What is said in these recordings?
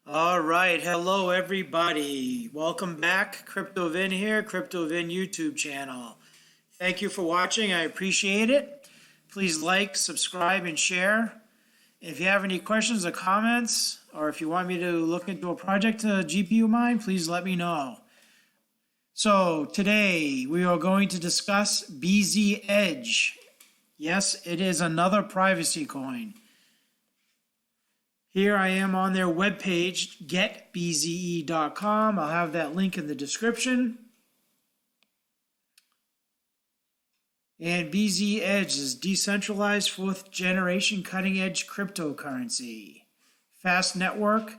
All right, hello everybody. Welcome back. CryptoVin here, CryptoVin YouTube channel. Thank you for watching. I appreciate it. Please like, subscribe, and share. If you have any questions or comments, or if you want me to look into a project to GPU mine, please let me know. So today we are going to discuss BZEdge. Yes, it is another privacy coin. Here I am on their webpage, getbze.com. I'll have that link in the description. And BZEdge is decentralized fourth generation cutting edge cryptocurrency. Fast network,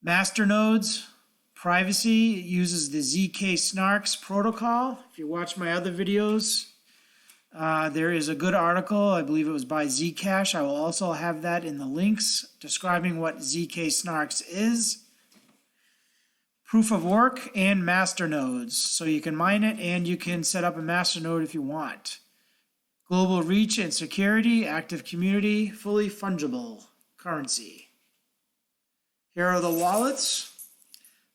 masternodes, privacy. It uses the ZK-SNARKs protocol. If you watch my other videos, there is a good article, I believe it was by ZHash. I will also have that in the links describing what ZK-SNARKs is. Proof of work and master nodes. So you can mine it and you can set up a master node if you want. Global reach and security, active community, fully fungible currency. Here are the wallets.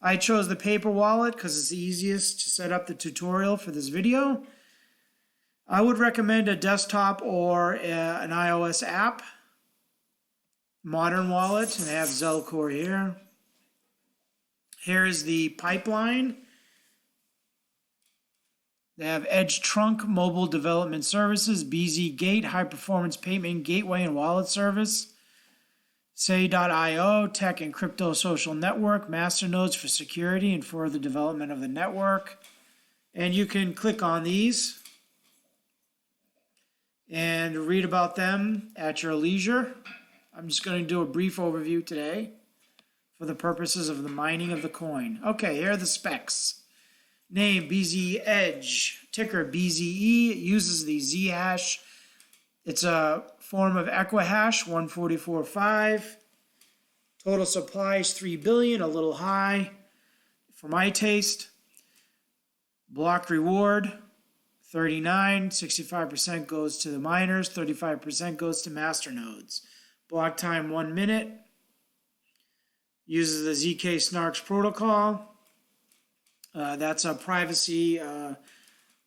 I chose the paper wallet because it's the easiest to set up the tutorial for this video. I would recommend a desktop or an iOS app. Modern wallet, and I have Zelcore here. Here is the pipeline. They have Edge Trunk Mobile Development Services, BZ Gate, High Performance Payment Gateway and Wallet Service, Say.io, Tech and Crypto Social Network, Masternodes for security and further development of the network. And you can click on these and read about them at your leisure. I'm just going to do a brief overview today for the purposes of the mining of the coin. Okay, here are the specs. Name, BZEdge. Ticker, BZE. It uses the ZHash. It's a form of Equihash, 144.5. Total supply is 3 billion, a little high for my taste. Block reward, 39, 65% goes to the miners, 35% goes to masternodes. Block time 1 minute. Uses the ZK-SNARKs protocol. That's a privacy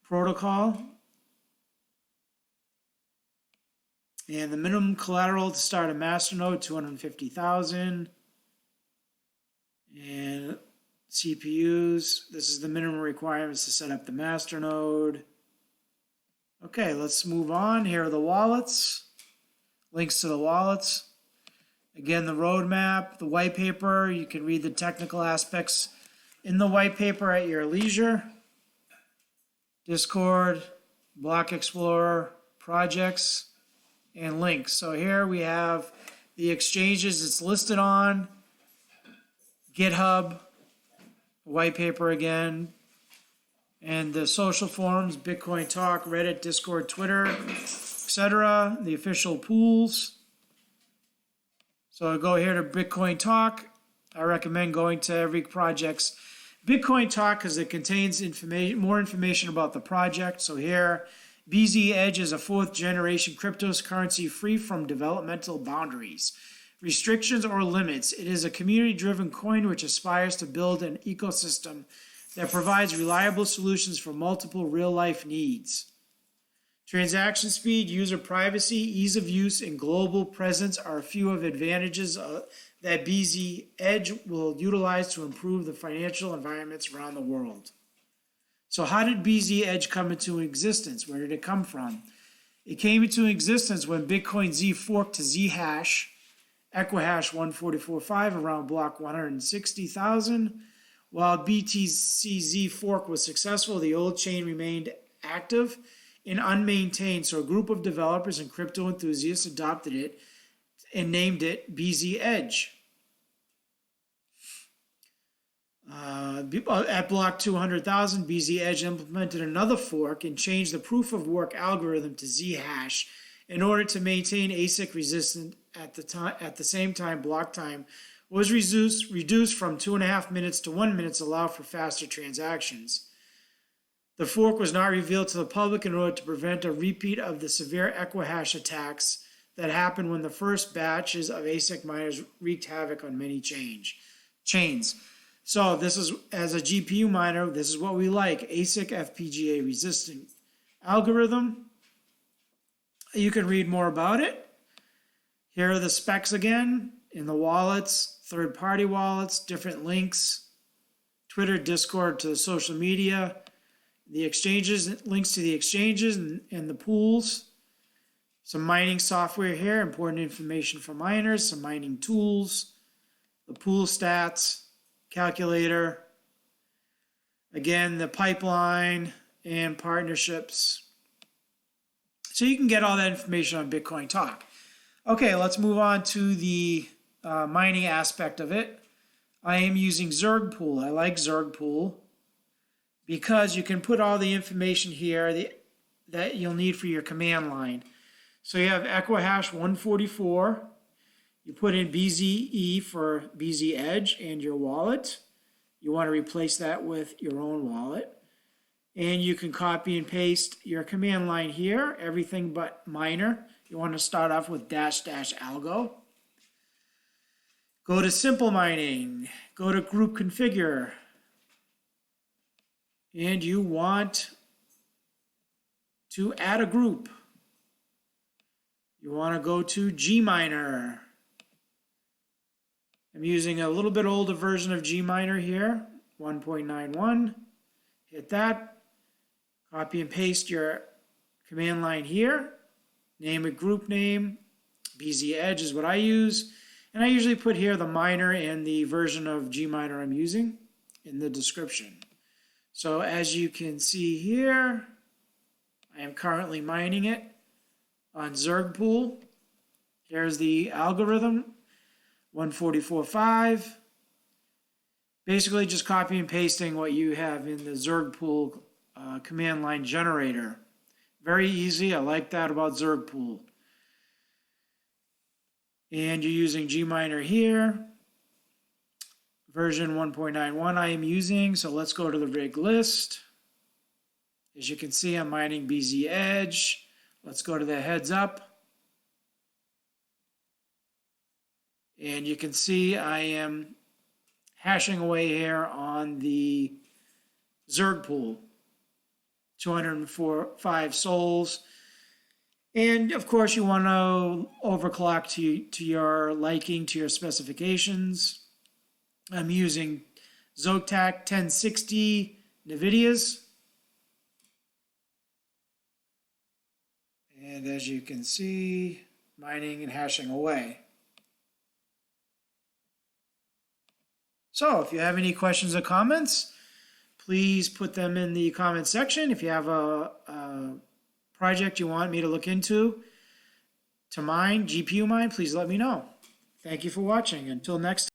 protocol. And the minimum collateral to start a masternode, 250,000. And CPUs, this is the minimum requirements to set up the masternode. Okay, let's move on. Here are the wallets. Links to the wallets. Again, the roadmap, the white paper. You can read the technical aspects in the white paper at your leisure. Discord, Block Explorer, projects, and links. So here we have the exchanges it's listed on. GitHub, white paper again. And the social forums, Bitcoin Talk, Reddit, Discord, Twitter, etc. The official pools. So I go here to Bitcoin Talk. I recommend going to every project's Bitcoin Talk because it contains more information about the project. So here, BZEdge is a fourth generation cryptocurrency free from developmental boundaries, restrictions, or limits. It is a community-driven coin which aspires to build an ecosystem that provides reliable solutions for multiple real-life needs. Transaction speed, user privacy, ease of use, and global presence are a few of the advantages that BZEdge will utilize to improve the financial environments around the world. So how did BZEdge come into existence? Where did it come from? It came into existence when Bitcoin Z forked to ZHash, Equihash 144.5 around block 160,000. While BTC-Z fork was successful, the old chain remained active and unmaintained, so a group of developers and crypto enthusiasts adopted it and named it BZEdge. At block 200,000, BZEdge implemented another fork and changed the proof of work algorithm to ZHash in order to maintain ASIC resistance. At the same time, block time was reduced from 2.5 minutes to 1 minute to allow for faster transactions. The fork was not revealed to the public in order to prevent a repeat of the severe Equihash attacks that happened when the first batches of ASIC miners wreaked havoc on many chains. So this is, as a GPU miner, this is what we like, ASIC FPGA resistant algorithm. You can read more about it. Here are the specs again, in the wallets, third-party wallets, different links, Twitter, Discord to the social media, the exchanges, links to the exchanges and the pools. Some mining software here, important information for miners, some mining tools, the pool stats, calculator, again, the pipeline and partnerships. So you can get all that information on Bitcoin Talk. Okay, let's move on to the mining aspect of it. I am using Zergpool. I like Zergpool because you can put all the information here that you'll need for your command line. So you have EquiHash 144. You put in BZE for BZEdge and your wallet. You want to replace that with your own wallet. And you can copy and paste your command line here, everything but miner. You want to start off with --algo. Go to Simplemining, go to Group Configure, and you want to add a group. You want to go to gminer. I'm using a little bit older version of gminer here, 1.91. Hit that. Copy and paste your command line here. Name a group name. BZEdge is what I use. And I usually put here the miner and the version of gminer I'm using in the description. So as you can see here, I am currently mining it on Zergpool. Here's the algorithm, 144.5. Basically just copy and pasting what you have in the Zergpool command line generator. Very easy. I like that about Zergpool. And you're using gminer here. Version 1.91 I am using. So let's go to the rig list. As you can see, I'm mining BZEdge. Let's go to the heads up. And you can see I am hashing away here on the Zergpool. 204.5 souls. And of course you want to overclock to your liking, to your specifications. I'm using Zotac 1060 NVIDIA's. And as you can see, mining and hashing away. So if you have any questions or comments, please put them in the comment section. If you have a project you want me to look into to mine, GPU mine, please let me know. Thank you for watching. Until next time.